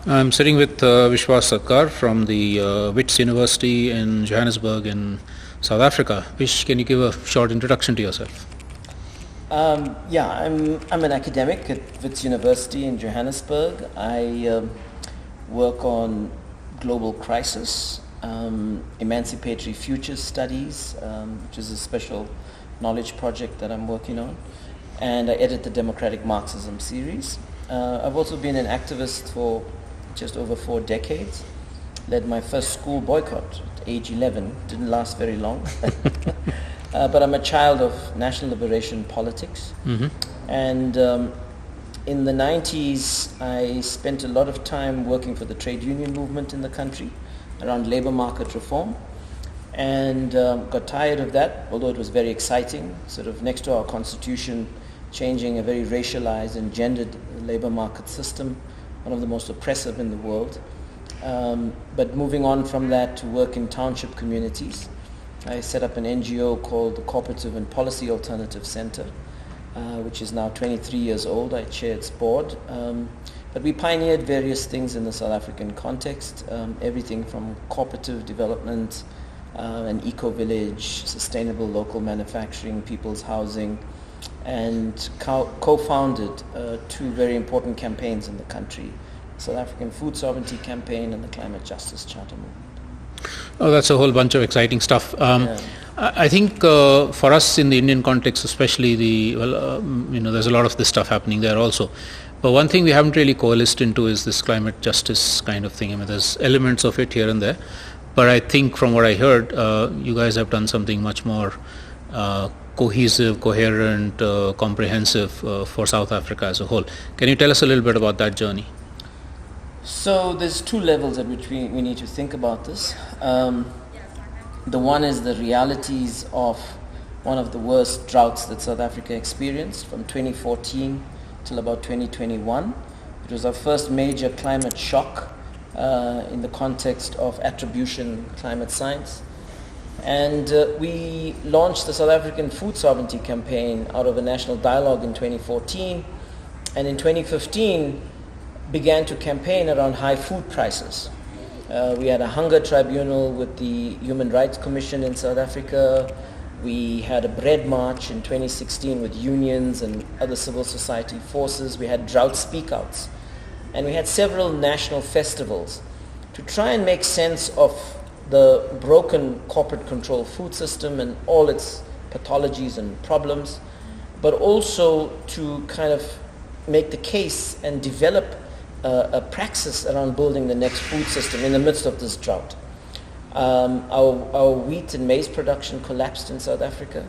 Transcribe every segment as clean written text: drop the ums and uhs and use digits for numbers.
I'm sitting with Vishwas Satgar from the Wits University in Johannesburg in South Africa. Vish, can you give a short introduction to yourself? I'm an academic at Wits University in Johannesburg. I work on global crisis, emancipatory futures studies, which is a special knowledge project that I'm working on, and I edit the Democratic Marxism series. I've also been an activist for just over 4 decades. Led my first school boycott at age 11. Didn't last very long. But I'm a child of national liberation politics. Mm-hmm. And in the 90s, I spent a lot of time working for the trade union movement in the country around labor market reform. And got tired of that, although it was very exciting, sort of next to our constitution, changing a very racialized and gendered labor market system, one of the most oppressive in the world. But moving on from that to work in township communities, I set up an NGO called the Cooperative and Policy Alternative Center, which is now 23 years old. I chair its board. But we pioneered various things in the South African context, everything from cooperative development, an eco-village, sustainable local manufacturing, people's housing, and co-founded 2 very important campaigns in the country, the South African Food Sovereignty Campaign and the Climate Justice Charter Movement. Oh, that's a whole bunch of exciting stuff. I think for us in the Indian context, especially there's a lot of this stuff happening there also. But one thing we haven't really coalesced into is this climate justice kind of thing. I mean, there's elements of it here and there. But I think from what I heard, you guys have done something much more cohesive, coherent, comprehensive for South Africa as a whole. Can you tell us a little bit about that journey? So there's 2 levels at which we need to think about this. The one is the realities of one of the worst droughts that South Africa experienced from 2014 till about 2021. It was our first major climate shock in the context of attribution climate science. And we launched the South African Food Sovereignty Campaign out of a national dialogue in 2014, and in 2015 began to campaign around high food prices. We had a hunger tribunal with the Human Rights Commission in South Africa. We had a bread march in 2016 with unions and other civil society forces. We had drought speakouts. And we had several national festivals to try and make sense of the broken corporate control food system and all its pathologies and problems, but also to kind of make the case and develop a praxis around building the next food system in the midst of this drought. Our wheat and maize production collapsed in South Africa.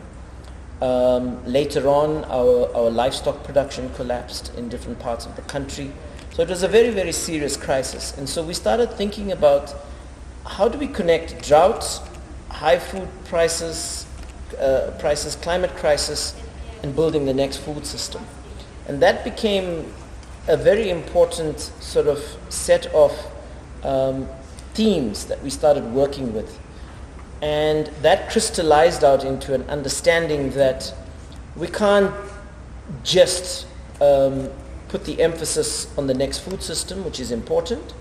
Later on, our livestock production collapsed in different parts of the country. So it was a very, very serious crisis. And so we started thinking about how do we connect droughts, high food prices, climate crisis, and building the next food system. And that became a very important sort of set of themes that we started working with. And that crystallized out into an understanding that we can't just put the emphasis on the next food system, which is important.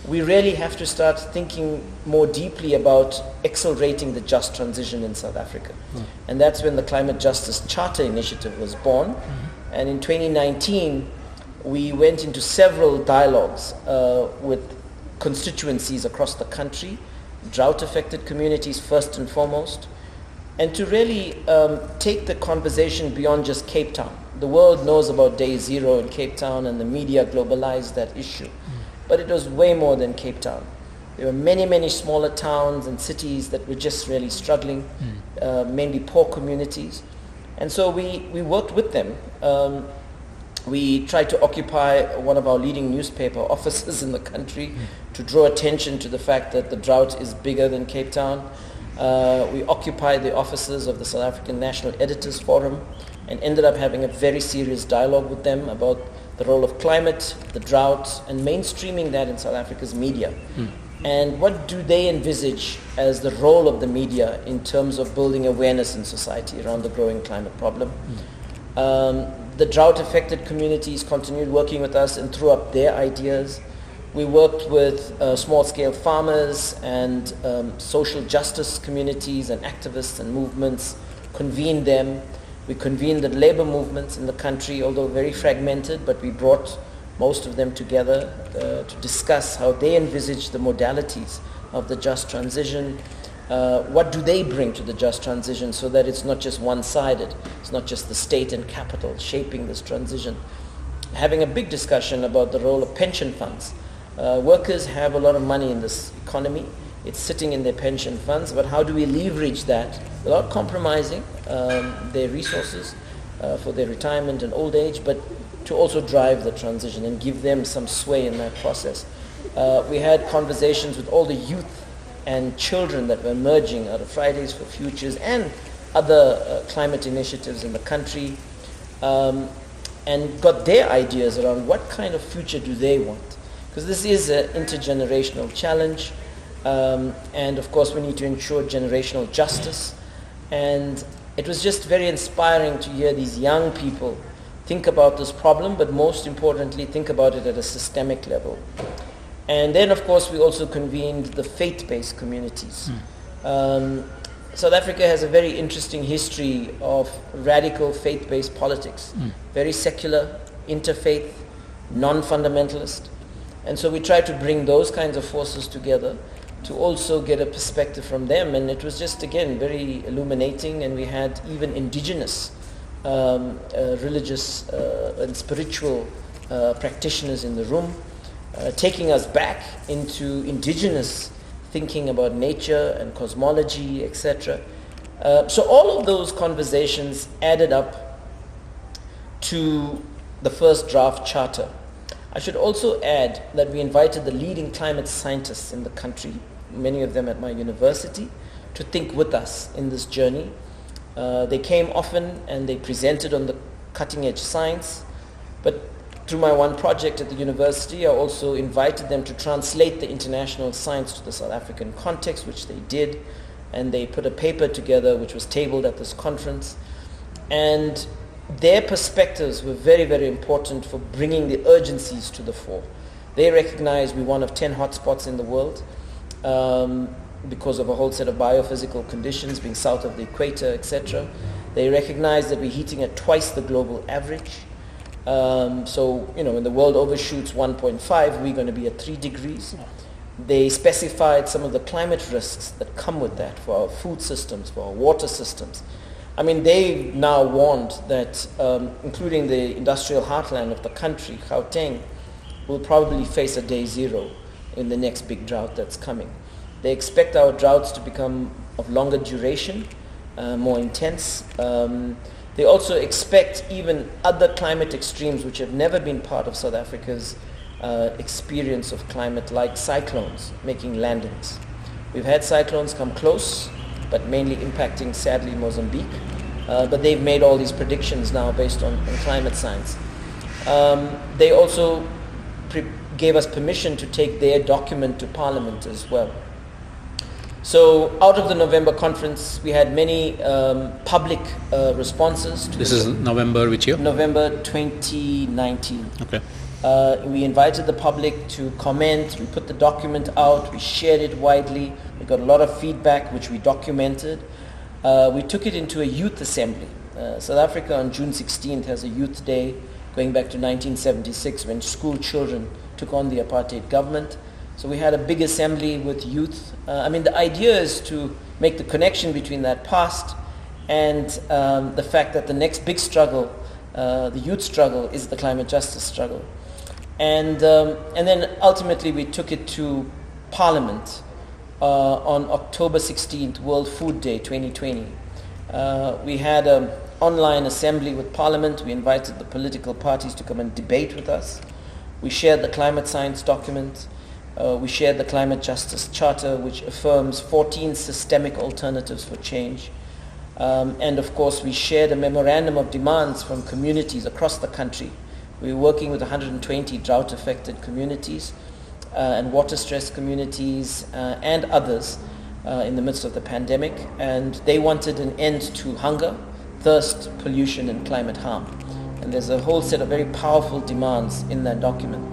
We really have to start thinking more deeply about accelerating the just transition in South Africa. And that's when the Climate Justice Charter Initiative was born. And in 2019, we went into several dialogues with constituencies across the country, drought-affected communities first and foremost, and to really take the conversation beyond just Cape Town. The world knows about Day Zero in Cape Town, and the media globalized that issue. But it was way more than Cape Town. There were many, many smaller towns and cities that were just really struggling, mainly poor communities. And so we worked with them. We tried to occupy one of our leading newspaper offices in the country to draw attention to the fact that the drought is bigger than Cape Town. We occupied the offices of the South African National Editors Forum and ended up having a very serious dialogue with them about the role of climate, the drought, and mainstreaming that in South Africa's media. And what do they envisage as the role of the media in terms of building awareness in society around the growing climate problem? The drought-affected communities continued working with us and threw up their ideas. We worked with small-scale farmers and social justice communities and activists and movements, convened them. We convened the labor movements in the country, although very fragmented, but we brought most of them together to discuss how they envisage the modalities of the just transition. What do they bring to the just transition so that it's not just one-sided, it's not just the state and capital shaping this transition. Having a big discussion about the role of pension funds. Workers have a lot of money in this economy. It's sitting in their pension funds, but how do we leverage that without compromising their resources for their retirement and old age, but to also drive the transition and give them some sway in that process. We had conversations with all the youth and children that were emerging out of Fridays for Futures and other climate initiatives in the country, and got their ideas around what kind of future do they want. Because this is an intergenerational challenge, and of course we need to ensure generational justice. And it was just very inspiring to hear these young people think about this problem, but most importantly think about it at a systemic level. And then of course we also convened the faith-based communities. South Africa has a very interesting history of radical faith-based politics, very secular, interfaith, non-fundamentalist. And so we tried to bring those kinds of forces together to also get a perspective from them. And it was just, again, very illuminating. And we had even indigenous religious and spiritual practitioners in the room, taking us back into indigenous thinking about nature and cosmology, etc. So all of those conversations added up to the first draft charter. I should also add that we invited the leading climate scientists in the country, many of them at my university, to think with us in this journey. They came often and they presented on the cutting edge science, but through my one project at the university, I also invited them to translate the international science to the South African context, which they did, and they put a paper together which was tabled at this conference. And their perspectives were very, very important for bringing the urgencies to the fore. They recognize we're one of 10 hotspots in the world because of a whole set of biophysical conditions being south of the equator, etc. They recognize that we're heating at twice the global average. So, when the world overshoots 1.5, we're going to be at 3 degrees. They specified some of the climate risks that come with that for our food systems, for our water systems. I mean, they now warned that, including the industrial heartland of the country, Gauteng, will probably face a day zero in the next big drought that's coming. They expect our droughts to become of longer duration, more intense. They also expect even other climate extremes which have never been part of South Africa's experience of climate, like cyclones making landings. We've had cyclones come close, but mainly impacting, sadly, Mozambique. But they've made all these predictions now based on climate science. They also gave us permission to take their document to Parliament as well. So out of the November conference, we had many public responses. This is November which year? November 2019. Okay. We invited the public to comment. We put the document out. We shared it widely. We got a lot of feedback, which we documented. We took it into a youth assembly. South Africa on June 16th has a youth day going back to 1976 when school children took on the apartheid government. So we had a big assembly with youth. The idea is to make the connection between that past and the fact that the next big struggle, the youth struggle, is the climate justice struggle. And then ultimately we took it to Parliament on October 16th, World Food Day 2020. We had an online assembly with Parliament. We invited the political parties to come and debate with us. We shared the climate science document. We shared the Climate Justice Charter, which affirms 14 systemic alternatives for change. And of course, we shared a memorandum of demands from communities across the country. We were working with 120 drought-affected communities and water-stressed communities and others in the midst of the pandemic. And they wanted an end to hunger, thirst, pollution, and climate harm. And there's a whole set of very powerful demands in that document.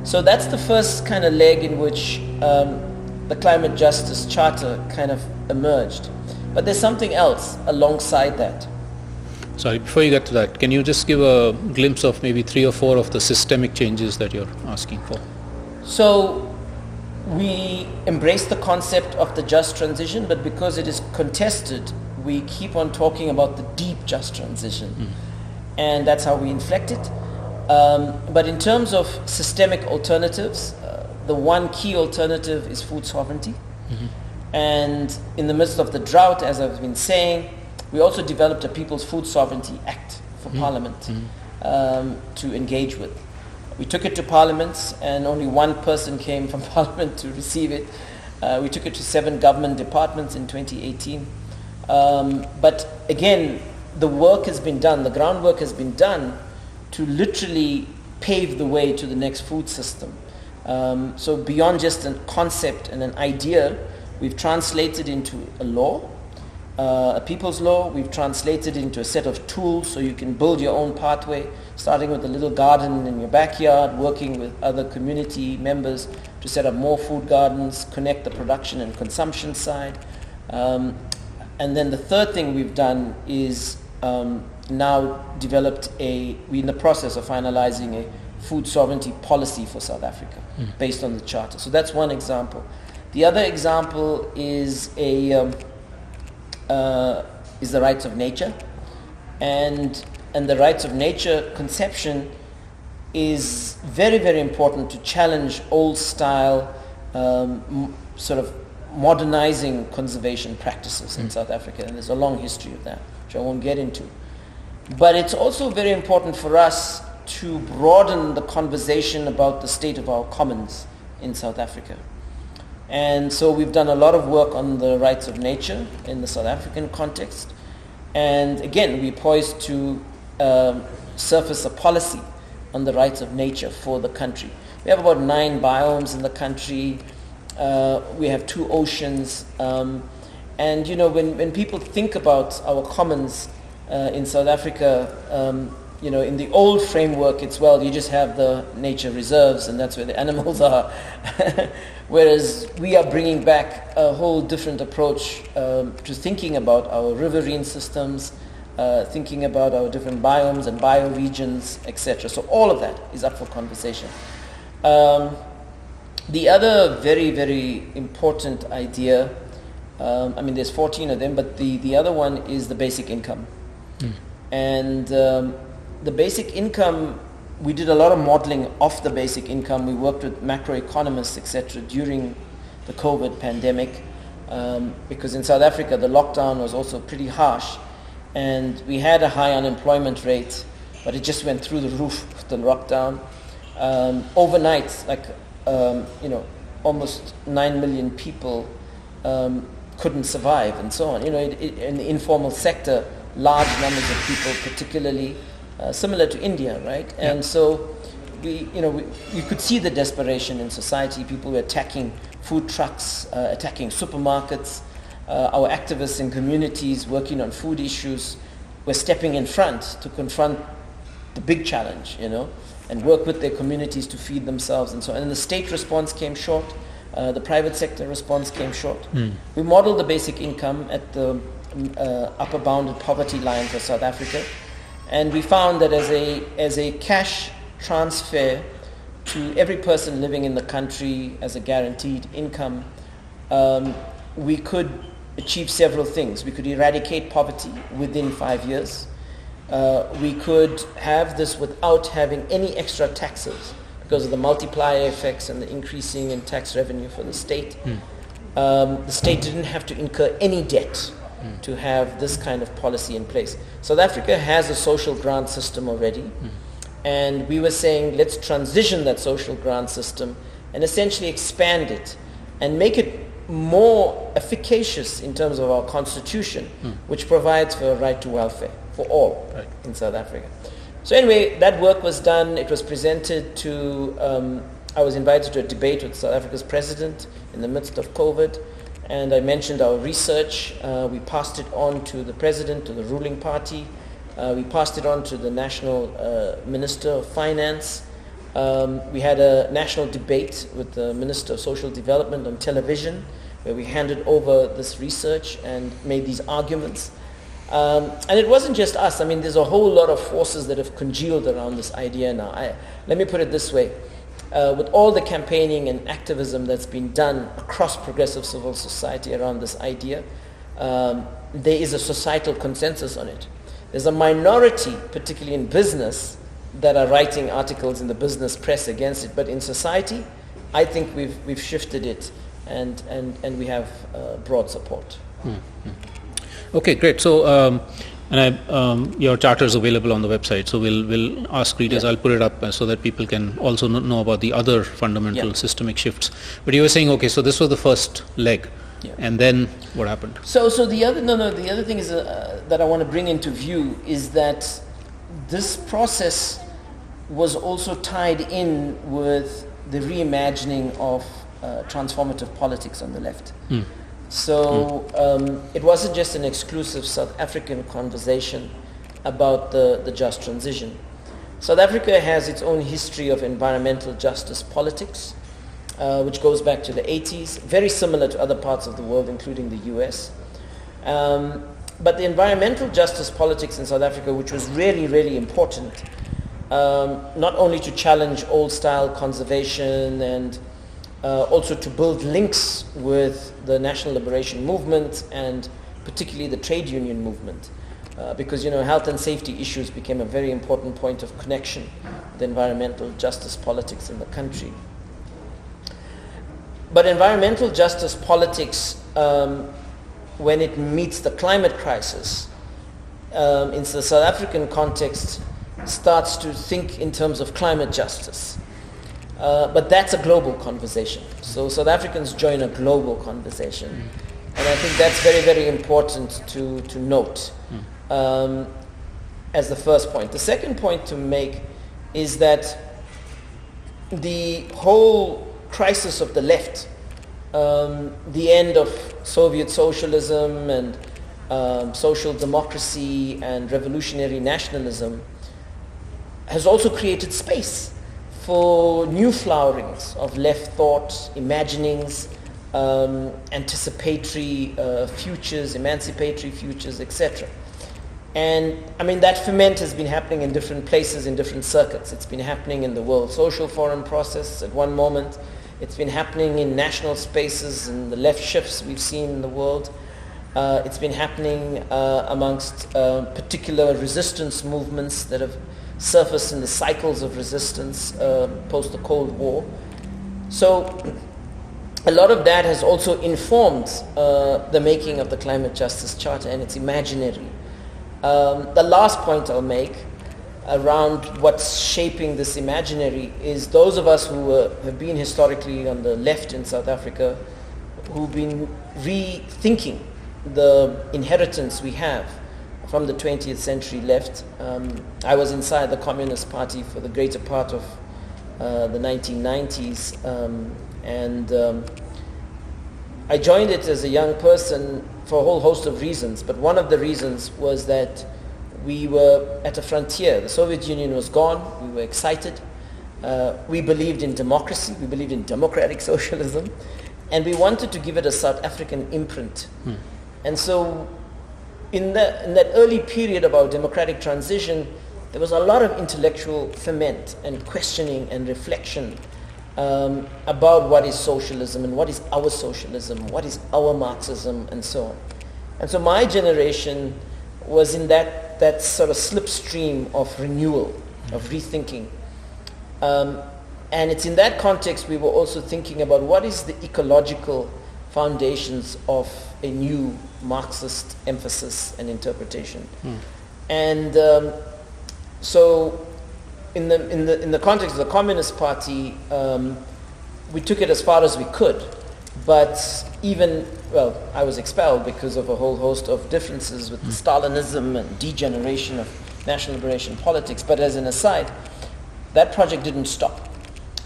So that's the first kind of leg in which the Climate Justice Charter kind of emerged. But there's something else alongside that. Sorry, before you get to that, can you just give a glimpse of maybe 3 or 4 of the systemic changes that you're asking for? So we embrace the concept of the just transition, but because it is contested, we keep on talking about the deep just transition. And that's how we inflect it. But in terms of systemic alternatives, the one key alternative is food sovereignty. And in the midst of the drought, as I've been saying, we also developed a People's Food Sovereignty Act for Parliament to engage with. We took it to Parliament, and only one person came from Parliament to receive it. We took it to 7 government departments in 2018. But again, the work has been done, the groundwork has been done to literally pave the way to the next food system. So beyond just a concept and an idea, we've translated into a law, a people's law. We've translated into a set of tools so you can build your own pathway, starting with a little garden in your backyard, working with other community members to set up more food gardens, connect the production and consumption side. And then the third thing we've done is now developed we're in the process of finalizing a food sovereignty policy for South Africa based on the Charter. So that's one example. The other example is the rights of nature, and the rights of nature conception is very, very important to challenge old style sort of modernizing conservation practices in South Africa, and there's a long history of that, which I won't get into. But it's also very important for us to broaden the conversation about the state of our commons in South Africa. And so we've done a lot of work on the rights of nature in the South African context. And again, we're poised to surface a policy on the rights of nature for the country. We have about 9 biomes in the country. We have 2 oceans. And you know, when people think about our commons in South Africa, you know, in the old framework, it's, well, you just have the nature reserves and that's where the animals are. Whereas we are bringing back a whole different approach to thinking about our riverine systems, thinking about our different biomes and bioregions, etc. So all of that is up for conversation. The other very, very important idea, I mean, there's 14 of them, but the other one is the basic income. And the basic income, we did a lot of modeling of the basic income. We worked with macroeconomists, etc., during the COVID pandemic, because in South Africa the lockdown was also pretty harsh, and we had a high unemployment rate, but it just went through the roof with the lockdown. Overnight, like you know, almost 9 million people couldn't survive, and so on. You know, in the informal sector, large numbers of people, particularly similar to India, right? Yeah. And so we could see the desperation in society. People were attacking food trucks, attacking supermarkets. Our activists in communities working on food issues were stepping in front to confront the big challenge, you know, and work with their communities to feed themselves and so on. And the state response came short. The private sector response came short. We modeled the basic income at the upper bounded poverty line for South Africa. And we found that as a cash transfer to every person living in the country as a guaranteed income, we could achieve several things. We could eradicate poverty within 5 years. We could have this without having any extra taxes because of the multiplier effects and the increasing in tax revenue for the state. The state didn't have to incur any debt to have this kind of policy in place. South Africa has a social grant system already, and we were saying let's transition that social grant system and essentially expand it and make it more efficacious in terms of our constitution, which provides for a right to welfare for all in South Africa. So anyway, that work was done. It was presented to, I was invited to a debate with South Africa's president in the midst of COVID, and I mentioned our research. We passed it on to the president, to the ruling party. We passed it on to the national minister of finance. We had a national debate with the Minister of Social Development on television, where we handed over this research and made these arguments. And it wasn't just us. I mean, there's a whole lot of forces that have congealed around this idea now. Let me put it this way. With all the campaigning and activism that's been done across progressive civil society around this idea, there is a societal consensus on it. There's a minority, particularly in business, that are writing articles in the business press against it. But in society, I think we've shifted it, and we have broad support. Okay, great. So, your charter is available on the website. So we'll ask readers. I'll put it up so that people can also know about the other fundamental systemic shifts. But you were saying, okay, so this was the first leg, and then what happened? So the other thing is that I want to bring into view is that this process was also tied in with the reimagining of transformative politics on the left. So it wasn't just an exclusive South African conversation about the just transition. South Africa has its own history of environmental justice politics, which goes back to the 80s, very similar to other parts of the world, including the US. But the environmental justice politics in South Africa, which was really, really important, not only to challenge old-style conservation and also to build links with the national liberation movement and particularly the trade union movement, because health and safety issues became a very important point of connection with environmental justice politics in the country. But environmental justice politics, when it meets the climate crisis, in the South African context, starts to think in terms of climate justice. But that's a global conversation. So South Africans join a global conversation. And I think that's very, very important to note as the first point. The second point to make is that the whole crisis of the left, the end of Soviet socialism and social democracy and revolutionary nationalism, has also created space for new flowerings of left thought, imaginings, anticipatory futures, emancipatory futures, etc. And I mean, that ferment has been happening in different places, in different circuits. It's been happening in the World Social Forum process at one moment. It's been happening in national spaces and the left shifts we've seen in the world. It's been happening amongst particular resistance movements that have surfaced in the cycles of resistance post the Cold War. So a lot of that has also informed the making of the Climate Justice Charter and its imaginary. The last point I'll make around what's shaping this imaginary is those of us who have been historically on the left in South Africa, who've been rethinking the inheritance we have from the 20th century left. I was inside the Communist Party for the greater part of the 1990s, and I joined it as a young person for a whole host of reasons, but one of the reasons was that we were at a frontier. The Soviet Union was gone. We were excited. We believed in democracy. We believed in democratic socialism, and we wanted to give it a South African imprint. And so in that early period of our democratic transition, there was a lot of intellectual ferment and questioning and reflection about what is socialism and what is our socialism, what is our Marxism, and so on. And so my generation was in that sort of slipstream of renewal, of rethinking. And it's in that context we were also thinking about what is the ecological foundations of a new Marxist emphasis and interpretation. And so in the context of the Communist Party, we took it as far as we could, but I was expelled because of a whole host of differences with Stalinism and degeneration of national liberation politics. But as an aside, that project didn't stop.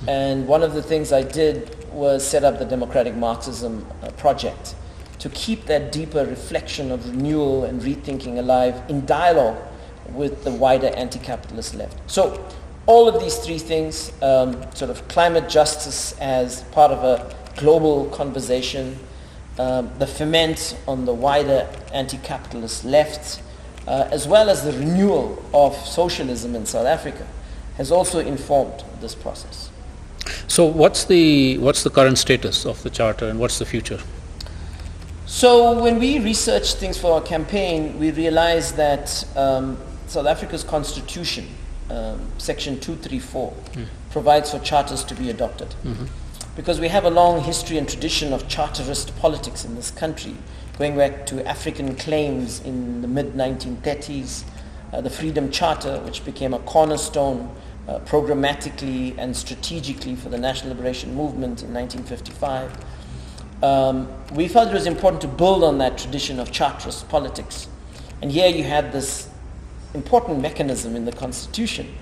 And one of the things I did was set up the Democratic Marxism project to keep that deeper reflection of renewal and rethinking alive in dialogue with the wider anti-capitalist left. So all of these three things, sort of climate justice as part of a global conversation, the ferment on the wider anti-capitalist left, as well as the renewal of socialism in South Africa, has also informed this process. So what's the current status of the charter and what's the future? So when we researched things for our campaign, we realized that South Africa's constitution, section 234, provides for charters to be adopted. Because we have a long history and tradition of charterist politics in this country, going back to African claims in the mid-1930s, the Freedom Charter, which became a cornerstone programmatically and strategically for the National Liberation Movement in 1955. We felt it was important to build on that tradition of charterist politics. And here you had this important mechanism in the Constitution.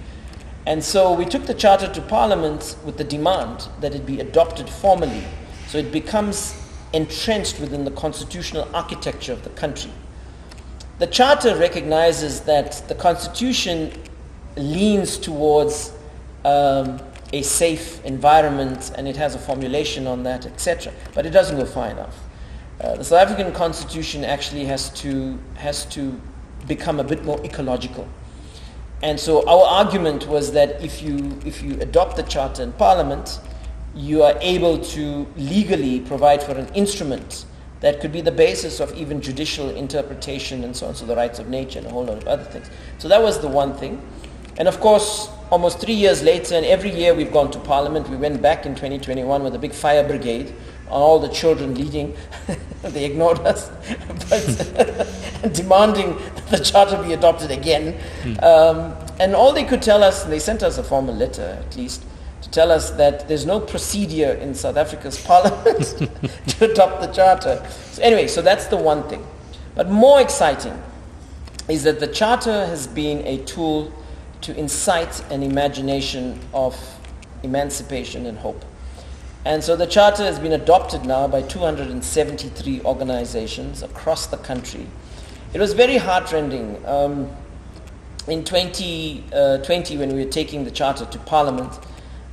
And so we took the Charter to Parliament with the demand that it be adopted formally, so it becomes entrenched within the constitutional architecture of the country. The Charter recognizes that the Constitution leans towards a safe environment, and it has a formulation on that, etc. But it doesn't go far enough. The South African Constitution actually has to become a bit more ecological. And so our argument was that if you adopt the Charter in Parliament, you are able to legally provide for an instrument that could be the basis of even judicial interpretation and so on, so the rights of nature and a whole lot of other things. So that was the one thing. And of course, almost 3 years later, and every year we've gone to Parliament, we went back in 2021 with a big fire brigade on all the children leading. They ignored us, but demanding the Charter be adopted again. And all they could tell us, and they sent us a formal letter at least, to tell us that there's no procedure in South Africa's Parliament to adopt the Charter. So anyway, so that's the one thing. But more exciting is that the Charter has been a tool to incite an imagination of emancipation and hope. And so the Charter has been adopted now by 273 organizations across the country. It was very heartrending. In 2020, when we were taking the Charter to Parliament,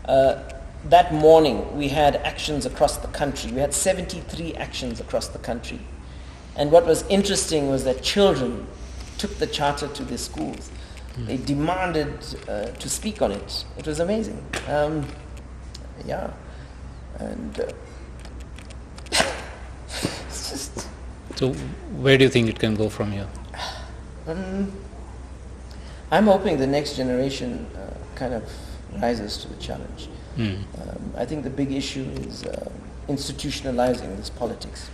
that morning we had actions across the country. We had 73 actions across the country. And what was interesting was that children took the Charter to their schools. They demanded to speak on it. It was amazing. Yeah. And it's just... So where do you think it can go from here? I'm hoping the next generation kind of rises to the challenge. I think the big issue is institutionalizing this politics.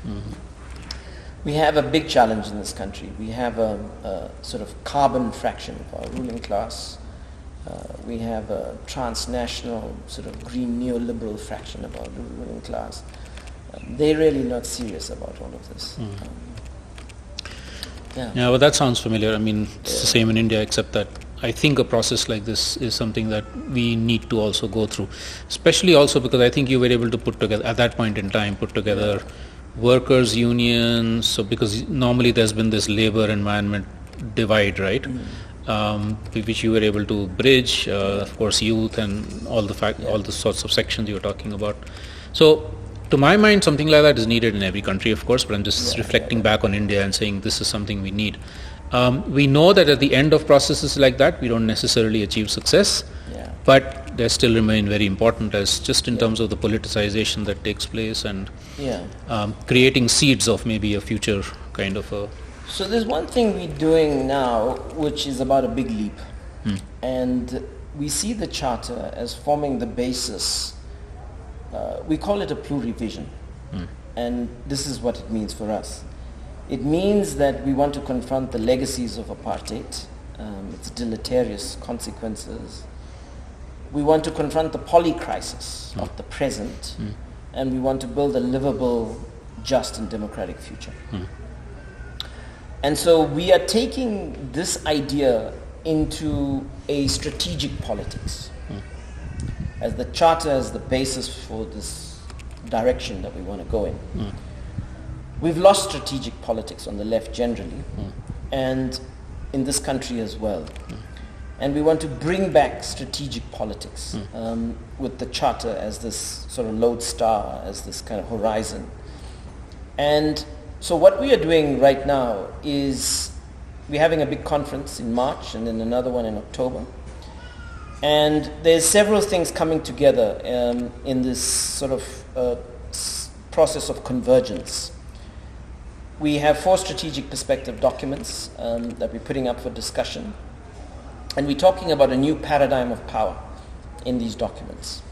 We have a big challenge in this country. We have a sort of carbon fraction of our ruling class. We have a transnational sort of green neoliberal fraction of our ruling class. They're really not serious about all of this. Yeah, well, that sounds familiar. I mean, it's the same in India, except that I think a process like this is something that we need to also go through, especially also because I think you were able to put together, at that point in time, workers' unions, so because normally there's been this labor environment divide, right? Which you were able to bridge, of course, youth and all the sorts of sections you were talking about. So, to my mind, something like that is needed in every country, of course, but I'm just reflecting back on India and saying this is something we need. We know that at the end of processes like that, we don't necessarily achieve success, but they still remain very important as just in terms of the politicization that takes place and creating seeds of maybe a future kind of a... So there's one thing we're doing now which is about a big leap. And we see the Charter as forming the basis. We call it a plurivision. And this is what it means for us. It means that we want to confront the legacies of apartheid, its deleterious consequences. We want to confront the poly-crisis of the present, and we want to build a livable, just and democratic future. And so we are taking this idea into a strategic politics. As the Charter as the basis for this direction that we want to go in. We've lost strategic politics on the left generally, and in this country as well. And we want to bring back strategic politics with the Charter as this sort of lodestar, as this kind of horizon. And so what we are doing right now is we're having a big conference in March and then another one in October. And there's several things coming together in this sort of process of convergence. We have 4 strategic perspective documents that we're putting up for discussion. And we're talking about a new paradigm of power in these documents.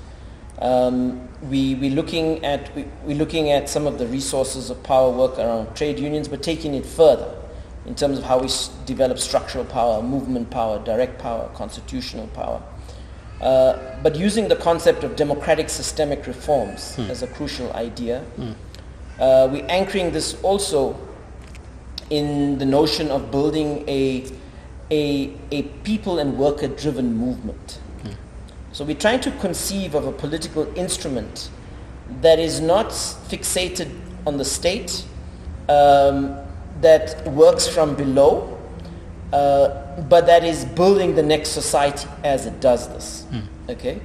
We're looking at some of the resources of power work around trade unions, but taking it further in terms of how we develop structural power, movement power, direct power, constitutional power. But using the concept of democratic systemic reforms as a crucial idea. We're anchoring this also in the notion of building a people and worker driven movement. So we're trying to conceive of a political instrument that is not fixated on the state, that works from below, but that is building the next society as it does this. Okay?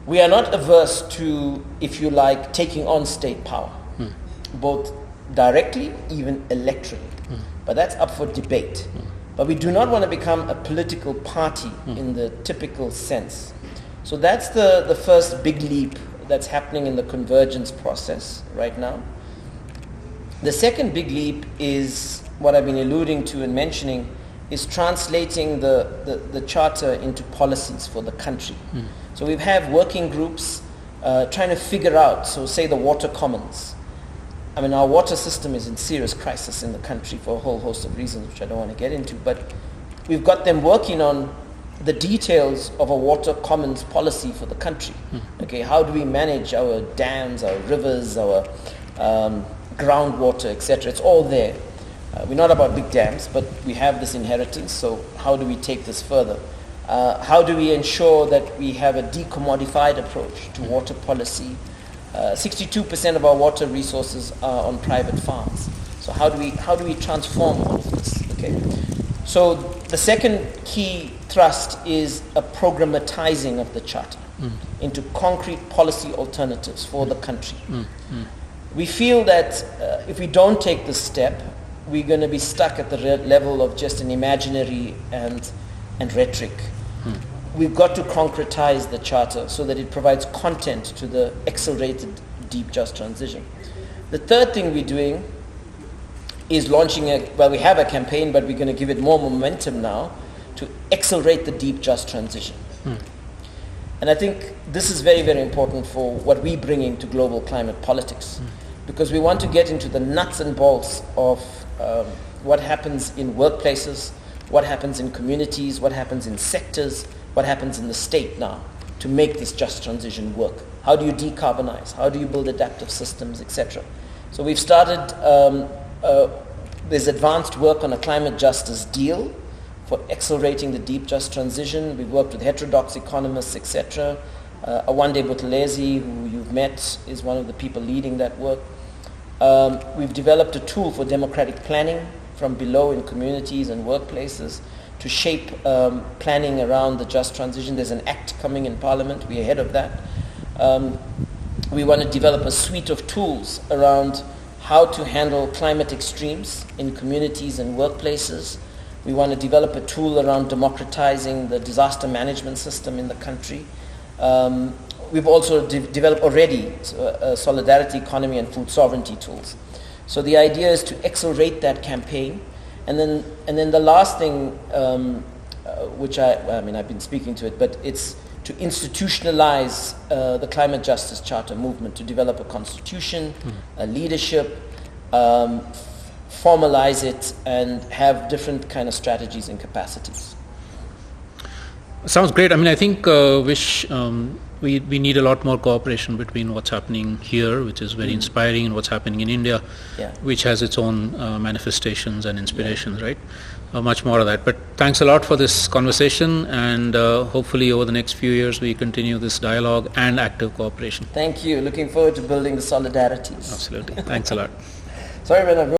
We are not averse to, if you like, taking on state power, both directly, even electorally. But that's up for debate. But we do not want to become a political party in the typical sense. So that's the first big leap that's happening in the convergence process right now. The second big leap is what I've been alluding to and mentioning, is translating the Charter into policies for the country. So we have working groups trying to figure out, so say the water commons. I mean, our water system is in serious crisis in the country for a whole host of reasons, which I don't want to get into, but we've got them working on the details of a water commons policy for the country. Okay, how do we manage our dams, our rivers, our groundwater, etc.? It's all there. We're not about big dams, but we have this inheritance, so how do we take this further? How do we ensure that we have a decommodified approach to water policy? 62% of our water resources are on private farms. So how do we transform all of this? Okay. So the second key thrust is a programmatizing of the Charter into concrete policy alternatives for the country. We feel that if we don't take this step, we're going to be stuck at the level of just an imaginary and rhetoric. We've got to concretize the Charter so that it provides content to the accelerated deep just transition. The third thing we're doing is launching we have a campaign, but we're going to give it more momentum now to accelerate the deep just transition. And I think this is very, very important for what we're bringing to global climate politics, because we want to get into the nuts and bolts of what happens in workplaces, what happens in communities, what happens in sectors, what happens in the state now to make this just transition work. How do you decarbonize? How do you build adaptive systems, etc.? So we've started, there's advanced work on a climate justice deal for accelerating the deep just transition. We've worked with heterodox economists, etc. Awande Buthelezi, who you've met, is one of the people leading that work. We've developed a tool for democratic planning from below in communities and workplaces to shape planning around the just transition. There's an act coming in Parliament. We're ahead of that. We want to develop a suite of tools around how to handle climate extremes in communities and workplaces. We want to develop a tool around democratizing the disaster management system in the country. We've also developed already solidarity economy and food sovereignty tools. So the idea is to accelerate that campaign. And then the last thing, which I've been speaking to it, but it's to institutionalize the climate justice charter movement, to develop a constitution, a leadership, formalize it, and have different kind of strategies and capacities. Sounds great. I mean, I think, Vish, we need a lot more cooperation between what's happening here, which is very inspiring, and what's happening in India, which has its own manifestations and inspirations, right? Much more of that. But thanks a lot for this conversation, and hopefully over the next few years we continue this dialogue and active cooperation. Thank you. Looking forward to building the solidarities. Absolutely. Thanks a lot. Sorry, man.